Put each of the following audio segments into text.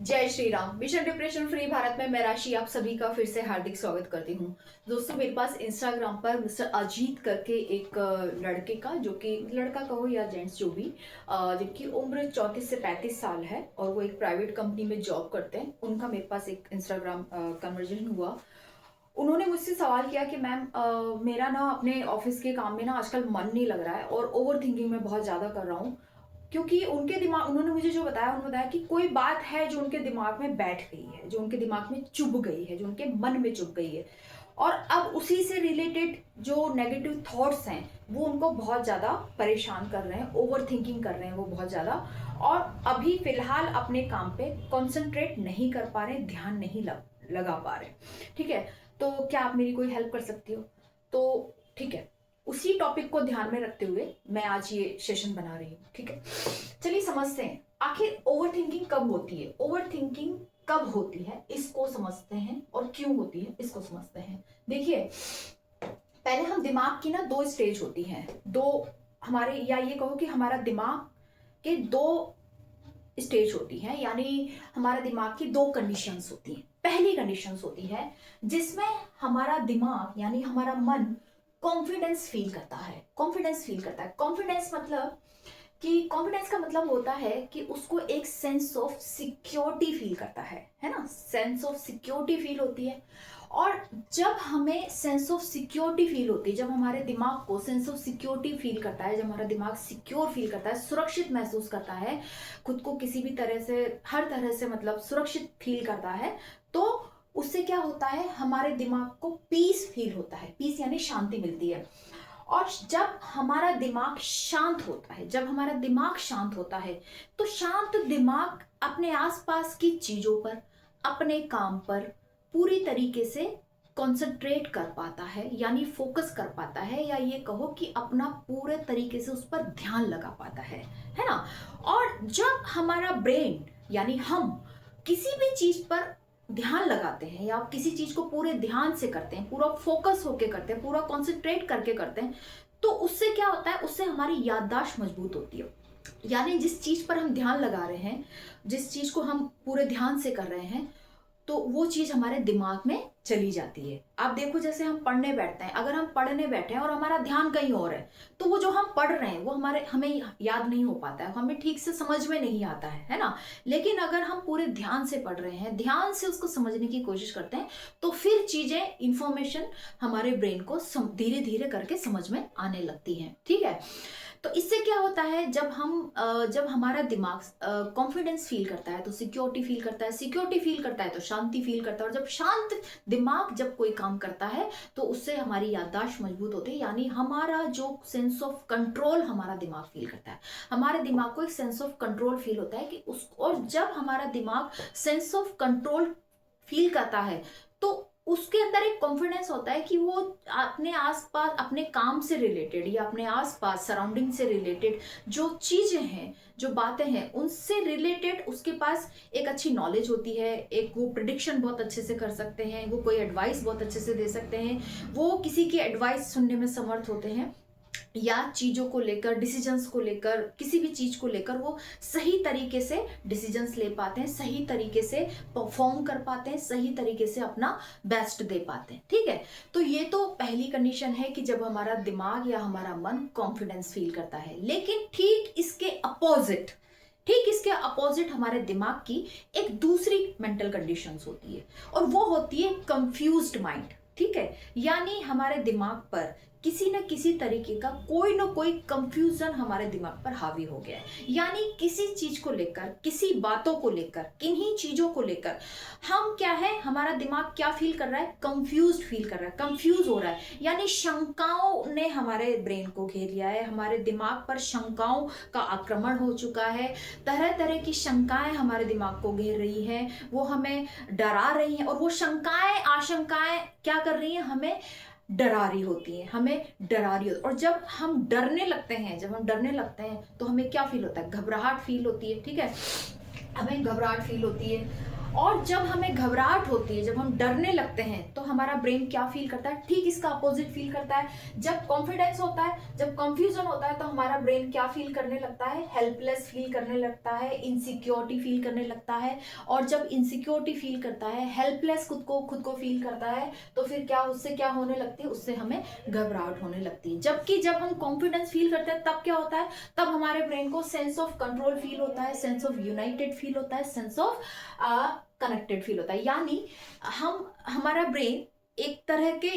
जय Shri Ram. Mission depression free Bharat में मैं राशि आप सभी का फिर से हार्दिक स्वागत करती हूँ। दोस्तों, मेरे पास इंस्टाग्राम पर मिस्टर अजीत करके एक लड़के का, जो कि लड़का कहो या जेंट्स जो भी, जिनकी उम्र 34 से 35 साल है और वो एक प्राइवेट कंपनी में जॉब करते हैं, उनका मेरे पास एक इंस्टाग्राम कन्वर्जेशन हुआ। उन्होंने मुझसे सवाल किया कि मैम, मेरा ना अपने ऑफिस के काम में ना आजकल मन नहीं लग रहा है और ओवर थिंकिंग मैं बहुत ज़्यादा कर रहा हूँ। क्योंकि उनके दिमाग, उन्होंने मुझे जो बताया, उन्होंने बताया कि कोई बात है जो उनके दिमाग में बैठ गई है, जो उनके दिमाग में चुभ गई है, जो उनके मन में चुभ गई है। और अब उसी से रिलेटेड जो नेगेटिव थॉट्स हैं वो उनको बहुत ज़्यादा परेशान कर रहे हैं, ओवर थिंकिंग कर रहे हैं वो बहुत ज़्यादा। और अभी फिलहाल अपने काम पे कॉन्सेंट्रेट नहीं कर पा रहे, ध्यान नहीं लगा पा रहे। ठीक है, तो क्या आप मेरी कोई हेल्प कर सकती हो? तो ठीक है, उसी टॉपिक को ध्यान में रखते हुए मैं आज ये सेशन बना रही हूँ। ठीक है, चलिए समझते हैं आखिर ओवर थिंकिंग कब होती है, ओवर थिंकिंग कब होती है, इसको समझते हैं, और क्यों होती है इसको समझते हैं। देखिए, पहले हम दिमाग की ना दो स्टेज होती हैं, दो हमारे, या ये कहो कि हमारा दिमाग के दो स्टेज होती है, यानी हमारे दिमाग की दो कंडीशंस होती हैं। पहली कंडीशंस होती है जिसमें हमारा दिमाग यानी हमारा मन कॉन्फिडेंस फील करता है। कॉन्फिडेंस फील करता है, कॉन्फिडेंस मतलब कि कॉन्फिडेंस का मतलब होता है कि उसको एक सेंस ऑफ सिक्योरिटी फील करता है ना, सेंस ऑफ सिक्योरिटी फील होती है। और जब हमें सेंस ऑफ सिक्योरिटी फील होती है, जब हमारे दिमाग को सेंस ऑफ सिक्योरिटी फील करता है, जब हमारा दिमाग सिक्योर फील करता है, सुरक्षित महसूस करता है, खुद को किसी भी तरह से, हर तरह से मतलब सुरक्षित फील करता है, तो उससे क्या होता है, हमारे दिमाग को पीस फील होता है। पीस यानी शांति मिलती है। और जब हमारा दिमाग शांत होता है, जब हमारा दिमाग शांत होता है, तो शांत दिमाग अपने आसपास की चीजों पर, अपने काम पर पूरी तरीके से कंसंट्रेट कर पाता है, यानी फोकस कर पाता है, या ये कहो कि अपना पूरे तरीके से उस पर ध्यान लगा पाता है ना। और जब हमारा ब्रेन यानी हम किसी भी चीज पर ध्यान लगाते हैं, या आप किसी चीज को पूरे ध्यान से करते हैं, पूरा फोकस होके करते हैं, पूरा कंसंट्रेट करके करते हैं, तो उससे क्या होता है, उससे हमारी याददाश्त मजबूत होती है। यानी जिस चीज पर हम ध्यान लगा रहे हैं, जिस चीज को हम पूरे ध्यान से कर रहे हैं, तो वो चीज हमारे दिमाग में चली जाती है। आप देखो, जैसे हम पढ़ने बैठते हैं, अगर हम पढ़ने बैठे हैं और हमारा ध्यान कहीं और है, तो वो जो हम पढ़ रहे हैं वो हमें याद नहीं हो पाता है, हमें ठीक से समझ में नहीं आता है ना। लेकिन अगर हम पूरे ध्यान से पढ़ रहे हैं, ध्यान से उसको समझने की कोशिश करते हैं, तो फिर चीजें, इंफॉर्मेशन हमारे ब्रेन को धीरे धीरे करके समझ में आने लगती है। ठीक है, तो इससे क्या होता है, जब हमारा दिमाग कॉन्फिडेंस फील करता है तो सिक्योरिटी फील करता है, सिक्योरिटी फील करता है तो शांति फील करता है, और जब शांत दिमाग जब कोई काम करता है तो उससे हमारी याददाश्त मजबूत होती है, यानी हमारा जो सेंस ऑफ कंट्रोल हमारा दिमाग फील करता है, हमारे दिमाग को एक सेंस ऑफ कंट्रोल फील होता है कि उस, और जब हमारा दिमाग सेंस ऑफ कंट्रोल फील करता है, तो उसके अंदर एक कॉन्फिडेंस होता है कि वो अपने आसपास, अपने काम से रिलेटेड या अपने आसपास सराउंडिंग से रिलेटेड जो चीजें हैं, जो बातें हैं, उनसे रिलेटेड उसके पास एक अच्छी नॉलेज होती है, एक वो प्रिडिक्शन बहुत अच्छे से कर सकते हैं, वो कोई एडवाइस बहुत अच्छे से दे सकते हैं, वो किसी की एडवाइस सुनने में समर्थ होते हैं, या चीजों को लेकर, डिसीजंस को लेकर, किसी भी चीज को लेकर वो सही तरीके से डिसीजंस ले पाते हैं, सही तरीके से परफॉर्म कर पाते हैं, सही तरीके से अपना बेस्ट दे पाते हैं। ठीक है, तो ये तो पहली कंडीशन है कि जब हमारा दिमाग या हमारा मन कॉन्फिडेंस फील करता है। लेकिन ठीक इसके अपोजिट हमारे दिमाग की एक दूसरी मेंटल कंडीशंस होती है, और वो होती है कंफ्यूज्ड माइंड। ठीक है, यानी हमारे दिमाग पर किसी न किसी तरीके का कोई ना कोई कंफ्यूजन हमारे दिमाग पर हावी हो गया है, यानी किसी चीज को लेकर, किसी बातों को लेकर, किन्हीं चीजों को लेकर हम क्या है, हमारा दिमाग क्या फील कर रहा है, कंफ्यूज्ड फील कर रहा है, कंफ्यूज हो रहा है, यानी शंकाओं ने हमारे ब्रेन को घेर लिया है, हमारे दिमाग पर शंकाओं का आक्रमण हो चुका है, तरह तरह की शंकाएं हमारे दिमाग को घेर रही हैं, वो हमें डरा रही हैं, और वो शंकाएं, आशंकाएं क्या कर रही हैं, हमें डरा रही होती है, हमें डरा रही होती है। और जब हम डरने लगते हैं, तो हमें क्या फील होता है, घबराहट फील होती है। ठीक है, हमें घबराहट फील होती है, और जब हमें घबराहट होती है, जब हम डरने लगते हैं, तो हमारा ब्रेन क्या फील करता है? ठीक इसका अपोजिट फील करता है। जब कॉन्फिडेंस होता है, जब कंफ्यूजन होता है, तो हमारा ब्रेन क्या फील करने लगता है? हेल्पलेस फील करने लगता है, इनसिक्योरिटी फील करने लगता है। और जब इनसिक्योरिटी फील करता है, हेल्पलेस खुद को फील करता है, तो फिर क्या उससे क्या होने लगती है? उससे हमें घबराहट होने लगती है। जबकि जब हम कॉन्फिडेंस फील करते हैं, तब क्या होता है? तब हमारे ब्रेन को सेंस ऑफ कंट्रोल फील होता है, सेंस ऑफ यूनाइटेड फील होता है, सेंस ऑफ कनेक्टेड फील होता है। यानी हमारा ब्रेन एक तरह के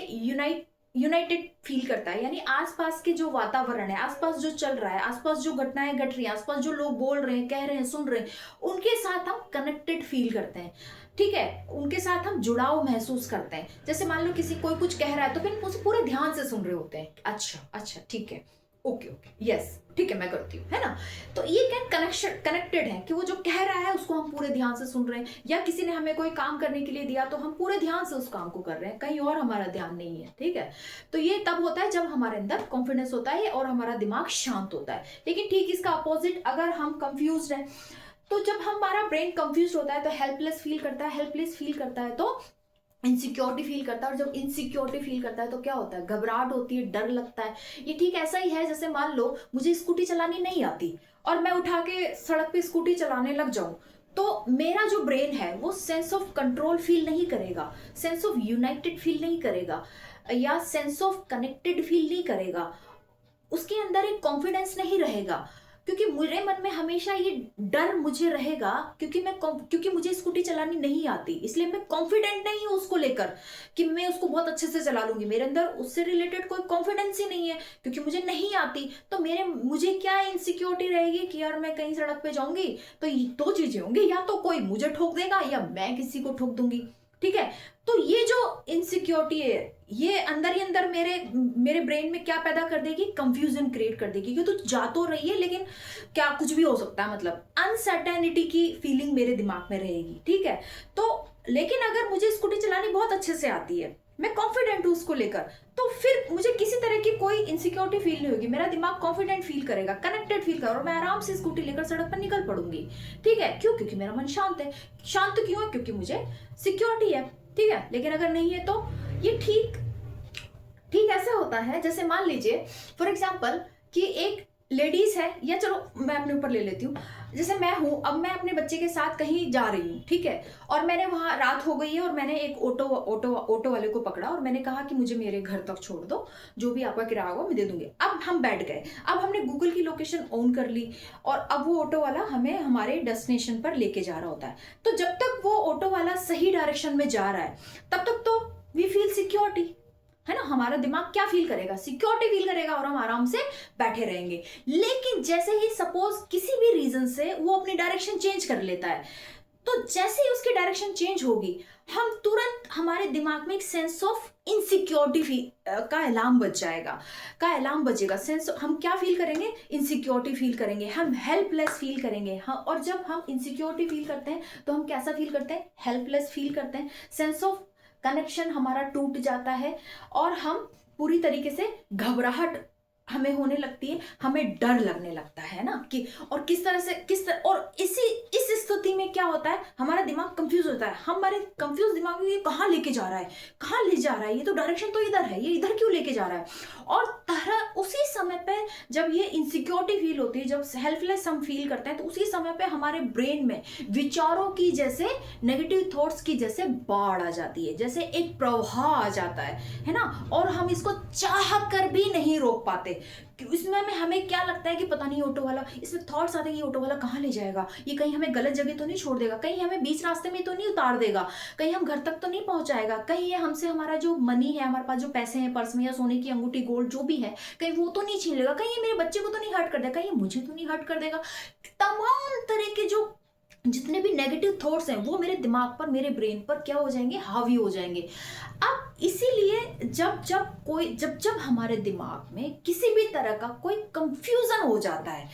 यूनाइटेड फील करता है। यानी आसपास के जो वातावरण है, आसपास जो चल रहा है, आसपास जो घटनाएं घट रही हैं, आसपास जो लोग बोल रहे हैं, कह रहे हैं, सुन रहे हैं, उनके साथ हम कनेक्टेड फील करते हैं। ठीक है, उनके साथ हम जुड़ाव महसूस करते हैं। जैसे मान लो किसी कोई कुछ कह रहा है, तो फिर उसे पूरे ध्यान से सुन रहे होते हैं। अच्छा अच्छा, ठीक है, ओके ओके, यस ठीक है, मैं करती हूँ, है ना। तो ये क्या कनेक्टेड है कि वो जो कह रहा है उसको हम पूरे ध्यान से सुन रहे हैं। या किसी ने हमें कोई काम करने के लिए दिया, तो हम पूरे ध्यान से उस काम को कर रहे हैं, कहीं और हमारा ध्यान नहीं है। ठीक है, तो ये तब होता है जब हमारे अंदर कॉन्फिडेंस होता है और हमारा दिमाग शांत होता है। लेकिन ठीक इसका अपोजिट, अगर हम कंफ्यूज हैं, तो जब हमारा ब्रेन कंफ्यूज होता है तो हेल्पलेस फील करता है, हेल्पलेस फील करता है तो इनसिक्योरिटी फील करता है। और जब इनसिक्योरिटी फील करता है तो क्या होता है? घबराहट होती है, डर लगता है। ये ठीक ऐसा ही है जैसे मान लो मुझे स्कूटी चलानी नहीं आती और मैं उठा के सड़क पे स्कूटी चलाने लग जाऊं, तो मेरा जो ब्रेन है वो सेंस ऑफ कंट्रोल फील नहीं करेगा, सेंस ऑफ यूनाइटेड फील नहीं करेगा, या सेंस ऑफ कनेक्टेड फील नहीं करेगा। उसके अंदर एक कॉन्फिडेंस नहीं रहेगा, क्योंकि मेरे मन में हमेशा ये डर मुझे रहेगा, क्योंकि मुझे स्कूटी चलानी नहीं आती, इसलिए मैं कॉन्फिडेंट नहीं हूँ उसको लेकर कि मैं उसको बहुत अच्छे से चला लूंगी। मेरे अंदर उससे रिलेटेड कोई कॉन्फिडेंस ही नहीं है, क्योंकि मुझे नहीं आती। तो मुझे क्या इनसिक्योरिटी रहेगी कि यार मैं कहीं सड़क पे जाऊंगी तो ये दो चीजें होंगी, या तो कोई मुझे ठोक देगा या मैं किसी को ठोक दूंगी। ठीक है, तो ये जो इनसिक्योरिटी है, ये अंदर ही अंदर मेरे ब्रेन में क्या पैदा कर देगी? कंफ्यूजन क्रिएट कर देगी कि तू जा तो रही है, लेकिन क्या कुछ भी हो सकता है, मतलब अनसर्टेनिटी की फीलिंग मेरे दिमाग में रहेगी। ठीक है, तो लेकिन अगर मुझे स्कूटी चलानी बहुत अच्छे से आती है, मैं कॉन्फिडेंट हूं उसको लेकर, तो फिर मुझे किसी तरह की कोई इनसिक्योरिटी फील नहीं होगी। मेरा दिमाग कॉन्फिडेंट फील करेगा, कनेक्टेड फील करेगा, और मैं आराम से स्कूटी लेकर सड़क पर निकल पड़ूंगी। ठीक है, क्यों? क्योंकि मेरा मन शांत है। शांत क्यों है? क्योंकि मुझे सिक्योरिटी है। ठीक है, लेकिन अगर नहीं है तो ये ठीक ठीक ऐसे होता है जैसे मान लीजिए फॉर एग्जाम्पल कि एक लेडीज है, या चलो मैं अपने ऊपर ले लेती हूँ। जैसे मैं हूं, अब मैं अपने बच्चे के साथ कहीं जा रही हूँ, ठीक है, और मैंने वहां रात हो गई है और मैंने एक ऑटो वाले को पकड़ा और मैंने कहा कि मुझे मेरे घर तक छोड़ दो, जो भी आपका किराया होगा मैं दे दूंगी। अब हम बैठ गए, अब हमने गूगल की लोकेशन ऑन कर ली, और अब वो ऑटो वाला हमें हमारे डेस्टिनेशन पर लेके जा रहा होता है। तो जब तक वो ऑटो वाला सही डायरेक्शन में जा रहा है, तब तक तो वी फील सिक्योरिटी, है ना। हमारा दिमाग क्या फील करेगा? सिक्योरिटी फील करेगा, और हम आराम से बैठे रहेंगे। लेकिन जैसे ही सपोज किसी भी रीजन से वो अपनी डायरेक्शन चेंज कर लेता है, तो जैसे ही उसकी डायरेक्शन चेंज होगी, हम तुरंत हमारे दिमाग में एक सेंस ऑफ इनसिक्योरिटी का अलार्म बजेगा। सेंस हम क्या फील करेंगे? इनसिक्योरिटी फील करेंगे, हम हेल्पलेस फील करेंगे। हाँ, और जब हम इनसिक्योरिटी फील करते हैं तो हम कैसा फील करते हैं? हेल्पलेस फील करते हैं। सेंस ऑफ कनेक्शन हमारा टूट जाता है, और हम पूरी तरीके से घबराहट हमें होने लगती है, हमें डर लगने लगता है ना कि, और और इस स्थिति में क्या होता है? हमारा दिमाग कंफ्यूज होता है। हमारे कंफ्यूज दिमाग में ये कहाँ लेके जा रहा है, कहाँ ले जा रहा है, ये तो डायरेक्शन तो इधर है, ये इधर क्यों लेके जा रहा है? और उसी समय पे जब ये इनसिक्योरिटी फील होती है, जब हेल्पलेस हम फील करते हैं, तो उसी समय पे हमारे ब्रेन में विचारों की जैसे, नेगेटिव थॉट्स की जैसे बाढ़ आ जाती है, जैसे एक प्रवाह आ जाता है ना। और हम इसको चाह कर भी नहीं रोक पाते। इसमें हमें क्या लगता है कि पता नहीं ऑटो वाला, इसमें थॉट्स आते हैं कि ऑटो वाला कहाँ ले जाएगा, ये कहीं हमें गलत जगह तो नहीं छोड़ देगा, कहीं हमें बीच रास्ते में तो नहीं उतार देगा, कहीं हम घर तक तो नहीं पहुंचाएगा, कहीं ये हमसे हमारा जो मनी है, हमारे पास जो पैसे हैं पर्स में, या सोने की अंगूठी, गोल्ड जो भी है, कहीं वो तो नहीं छीन लेगा, कहीं ये मेरे बच्चे को तो नहीं हर्ट कर देगा, कहीं मुझे तो नहीं हर्ट कर देगा। तमाम तरह के जो जितने भी नेगेटिव थॉट्स हैं वो मेरे दिमाग पर, मेरे ब्रेन पर क्या हो जाएंगे? हावी हो जाएंगे। अब इसीलिए जब हमारे दिमाग में किसी भी तरह का कोई कंफ्यूजन हो जाता है,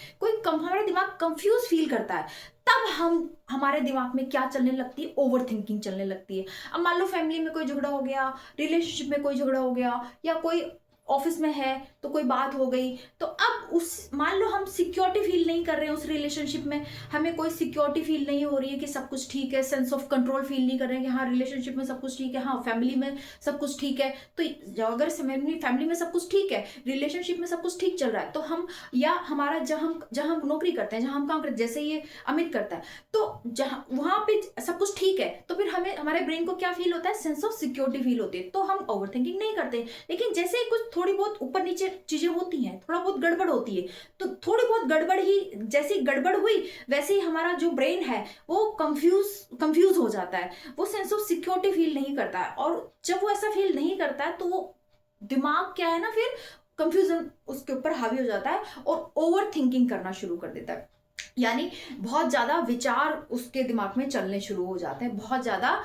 हमारा दिमाग कंफ्यूज फील करता है, तब हमारे दिमाग में क्या चलने लगती है? ओवर थिंकिंग चलने लगती है। अब मान लो फैमिली में कोई झगड़ा हो गया, रिलेशनशिप में कोई झगड़ा हो गया, या कोई ऑफिस में है तो कोई बात हो गई, तो अब उस मान लो हम सिक्योरिटी फील नहीं कर रहे हैं उस रिलेशनशिप में, हमें कोई सिक्योरिटी फील नहीं हो रही है कि सब कुछ ठीक है, सेंस ऑफ कंट्रोल फील नहीं कर रहे हैं कि हाँ रिलेशनशिप में सब कुछ ठीक है, हाँ फैमिली में सब कुछ ठीक है। तो अगर फैमिली में सब कुछ ठीक है, रिलेशनशिप में सब कुछ ठीक चल रहा है, तो हम या हमारा जहाँ हम नौकरी करते हैं, जहाँ हम काम करते हैं, जैसे ये अमित करता है, तो जहाँ वहां पे सब कुछ ठीक है, तो फिर हमें हमारे ब्रेन को क्या फील होता है, सेंस ऑफ सिक्योरिटी फील होती है, तो हम ओवर थिंकिंग नहीं करते। लेकिन जैसे ही कुछ थोड़ी बहुत ऊपर नीचे चीजें होती हैं, थोड़ा बहुत गड़बड़ होती है, तो थोड़ी बहुत गड़बड़ ही जैसी गड़बड़ हुई वैसे ही हमारा जो ब्रेन है वो कंफ्यूज हो जाता है, वो सेंस ऑफ सिक्योरिटी फील नहीं करता है। और जब वो ऐसा फील नहीं करता है तो वो दिमाग क्या है ना, फिर कंफ्यूजन उसके ऊपर हावी हो जाता है और ओवर थिंकिंग करना शुरू कर देता है, यानी बहुत ज्यादा विचार उसके दिमाग में चलने शुरू हो जाते हैं, बहुत ज्यादा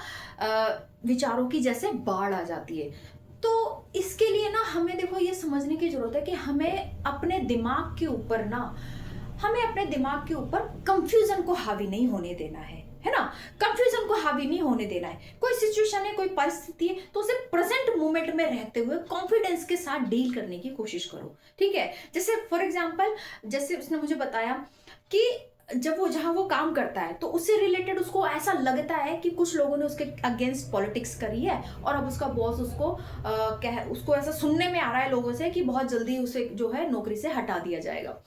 विचारों की जैसे बाढ़ आ जाती है। तो इसके लिए ना हमें देखो ये समझने की जरूरत है कि हमें अपने दिमाग के ऊपर कंफ्यूजन को हावी नहीं होने देना है ना, कंफ्यूजन को हावी नहीं होने देना है। कोई सिचुएशन है, कोई परिस्थिति है, तो उसे प्रेजेंट मोमेंट में रहते हुए कॉन्फिडेंस के साथ डील करने की कोशिश करो, ठीक है। जैसे फॉर एग्जांपल, जैसे उसने मुझे बताया कि जब वो जहां वो काम करता है तो उससे रिलेटेड उसको ऐसा लगता है कि कुछ लोगों ने उसके अगेंस्ट पॉलिटिक्स करी है, और अब उसका बॉस उसको ऐसा सुनने में आ रहा है लोगों से कि बहुत जल्दी उसे जो है नौकरी से हटा दिया जाएगा।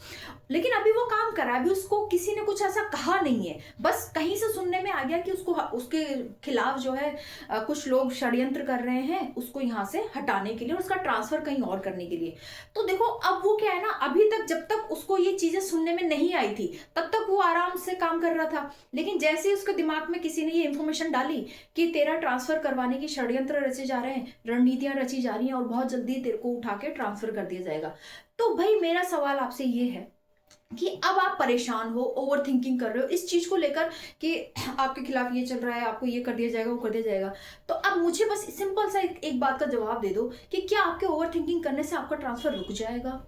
लेकिन अभी वो काम कर रहा है, अभी उसको किसी ने कुछ ऐसा कहा नहीं है, बस कहीं से सुनने में आ गया कि उसके खिलाफ जो है कुछ लोग षड्यंत्र कर रहे हैं उसको यहाँ से हटाने के लिए और उसका ट्रांसफर कहीं और करने के लिए। तो देखो अब वो क्या है ना, अभी तक जब तक उसको ये चीजें सुनने में नहीं आई थी तब तक वो आराम से काम कर रहा था, लेकिन जैसे ही उसके दिमाग में किसी ने ये इंफॉर्मेशन डाली कि तेरा ट्रांसफर करवाने की षड्यंत्र रचे जा रहे हैं, रणनीतियां रची जा रही हैं और बहुत जल्दी तेरे को उठा के ट्रांसफर कर दिया जाएगा, तो भाई मेरा सवाल आपसे ये है कि अब आप परेशान हो, ओवर थिंकिंग कर रहे हो इस चीज को लेकर कि आपके खिलाफ ये चल रहा है, आपको ये कर दिया जाएगा, वो कर दिया जाएगा। तो अब मुझे बस सिंपल सा एक बात का जवाब दे दो कि क्या आपके ओवर थिंकिंग करने से आपका ट्रांसफर रुक जाएगा?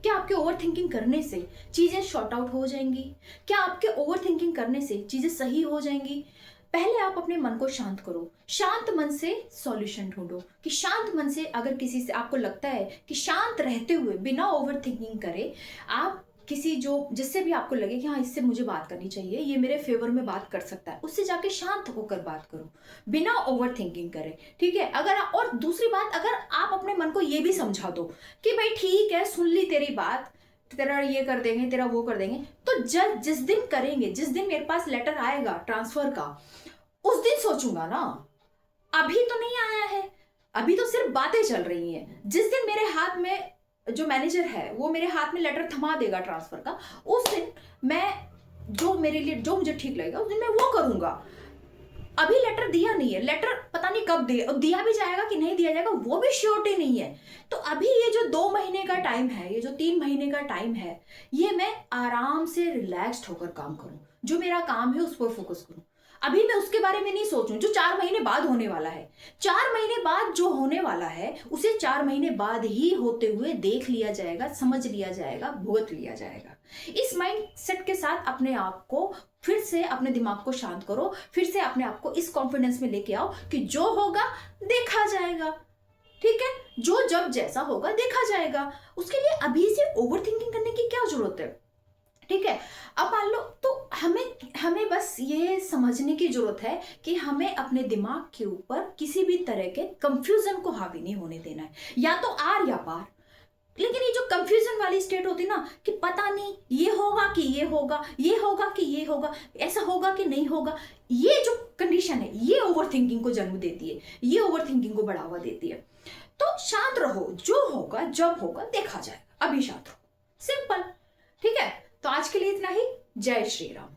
क्या आपके ओवर थिंकिंग करने से चीजें शॉर्ट आउट हो जाएंगी? क्या आपके ओवर थिंकिंग करने से चीजें सही हो जाएंगी? पहले आप अपने मन को शांत करो, शांत मन से सॉल्यूशन ढूंढो कि शांत मन से अगर किसी से आपको लगता है कि शांत रहते हुए बिना ओवर थिंकिंग करे आप किसी जिससे भी आपको लगे कि हाँ इससे मुझे बात करनी चाहिए, ये मेरे फेवर में बात कर सकता है, उससे जाके शांत होकर बात करो बिना ओवर थिंकिंग करे, ठीक है। और दूसरी बात, अगर आप अपने मन को ये भी समझा दो कि भाई ठीक है सुन ली तेरी बात, तेरा ये कर देंगे, तेरा वो कर देंगे, तो जिस दिन करेंगे, जिस दिन मेरे पास लेटर आएगा ट्रांसफर का, उस दिन सोचूंगा ना, अभी तो नहीं आया है, अभी तो सिर्फ बातें चल रही हैं। जिस दिन मेरे हाथ में जो मैनेजर है वो मेरे हाथ में लेटर थमा देगा ट्रांसफर का, उस दिन मैं जो मेरे लिए जो मुझे ठीक लगेगा उस दिन मैं वो करूंगा। अभी लेटर दिया नहीं है, लेटर पता नहीं कब दिया भी जाएगा कि नहीं दिया जाएगा वो भी श्योरिटी नहीं है। तो अभी ये जो 2 महीने का टाइम है, ये जो 3 महीने का टाइम है, ये मैं आराम से रिलैक्स्ड होकर काम करूं, जो मेरा काम है उस पर फोकस करूं। अभी मैं उसके बारे में नहीं सोचूं जो 4 महीने बाद होने वाला है। 4 महीने बाद जो होने वाला है उसे 4 महीने बाद ही होते हुए देख लिया जाएगा, समझ लिया जाएगा, भुगत लिया जाएगा। इस माइंड सेट के साथ अपने आप को फिर से, अपने दिमाग को शांत करो, फिर से अपने आप को इस कॉन्फिडेंस में लेके आओ कि जो होगा देखा जाएगा, ठीक है, जो जब जैसा होगा देखा जाएगा। उसके लिए अभी से ओवर थिंकिंग करने की क्या जरूरत है, ठीक है। अब मान लो तो हमें बस ये समझने की जरूरत है कि हमें अपने दिमाग के ऊपर किसी भी तरह के कंफ्यूजन को हावी नहीं होने देना है, या तो आर या पार। लेकिन ये जो कंफ्यूजन वाली स्टेट होती ना कि पता नहीं ये होगा कि ये होगा, ये होगा कि ये होगा, ऐसा होगा कि नहीं होगा, ये जो कंडीशन है ये ओवर थिंकिंग को जन्म देती है, ये ओवर थिंकिंग को बढ़ावा देती है। तो शांत रहो, जो होगा जब होगा देखा जाएगा, अभी शांत रहो, सिंपल, ठीक है। तो आज के लिए इतना ही। जय श्री राम।